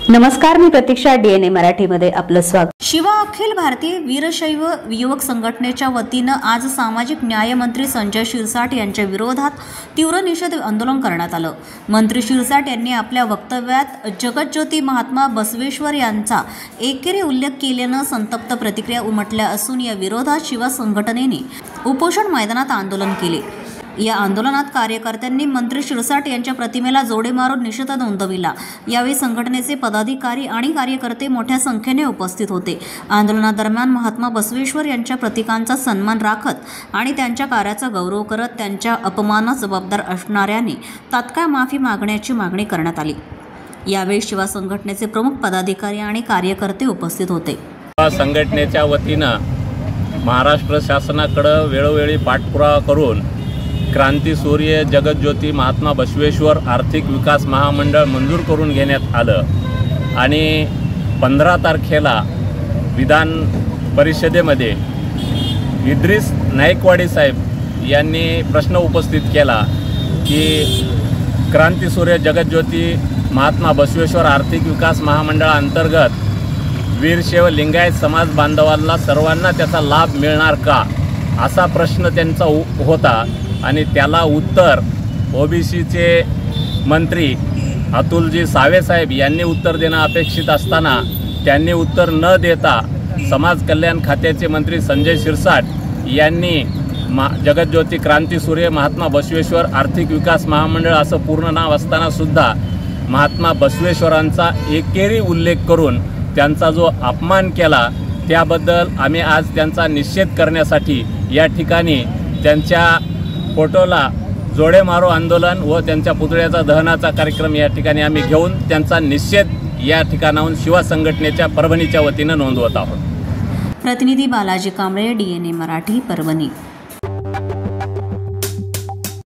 नमस्कार, मी प्रतीक्षा. DNA मराठीमध्ये आपलं स्वागत. शिवा अखिल भारतीय वीरशैव युवक संघटनेच्या वतीनं आज सामाजिक न्याय मंत्री संजय शिरसाट यांच्या विरोधात तीव्र निषेध आंदोलन करण्यात आलं. मंत्री शिरसाट यांनी आपल्या वक्तव्यात जगज्योती महात्मा बसवेश्वर यांचा एकेरी उल्लेख केल्यानं संतप्त प्रतिक्रिया उमटल्या असून या विरोधात शिवा संघटनेने उपोषण मैदानात आंदोलन केले. या आंदोलनात कार्यकर्त्यांनी मंत्री शिरसाट यांच्या प्रतिमेला जोडे मारून निषेध नोंदविला. यावेळी संघटनेचे पदाधिकारी आणि कार्यकर्ते मोठ्या संख्येने उपस्थित होते. आंदोलनादरम्यान महात्मा बसवेश्वर यांच्या प्रतीकांचा सन्मान राखत आणि त्यांच्या कार्याचा गौरव करत त्यांच्या अपमानास जबाबदार असणाऱ्यांनी तात्काळ माफी मागण्याची मागणी करण्यात आली. यावेळी शिवा संघटनेचे प्रमुख पदाधिकारी आणि कार्यकर्ते उपस्थित होते. संघटनेच्या वतीनं महाराष्ट्र शासनाकडे वेळोवेळी पाठपुरावा करून क्रांतीसूर्य जगज्योती महात्मा बसवेश्वर आर्थिक विकास महामंडळ मंजूर करून घेण्यात आलं आणि 15 तारखेला विधान परिषदेमध्ये इद्रिस नाईकवाडी साहेब यांनी प्रश्न उपस्थित केला की क्रांतीसूर्य जगज्योती महात्मा बसवेश्वर आर्थिक विकास महामंडळाअंतर्गत वीरशैव लिंगायत समाज बांधवांना सर्वांना त्याचा लाभ मिळणार का, असा प्रश्न त्यांचा होता. आणि त्याला उत्तर ओबीसीचे मंत्री अतुलजी सावे साहेब यांनी उत्तर देणं अपेक्षित असताना त्यांनी उत्तर न देता समाज कल्याण खात्याचे मंत्री संजय शिरसाट यांनी जगज्योती क्रांतीसूर्य महात्मा बसवेश्वर आर्थिक विकास महामंडळ असं पूर्ण नाव असतानासुद्धा महात्मा बसवेश्वरांचा एकेरी उल्लेख करून त्यांचा जो अपमान केला, त्याबद्दल आम्ही आज त्यांचा निषेध करण्यासाठी या ठिकाणी त्यांच्या फोटोला जोडे मारो आंदोलन व त्यांच्या पुतळ्याचा दहनाचा कार्यक्रम या ठिकाणी आम्ही घेऊन त्यांचा निषेध या ठिकाणाहून शिवा संघटनेच्या परभणीच्या वतीनं नोंदवत आहोत. प्रतिनिधी बालाजी कांबळे, DNA मराठी, परभणी.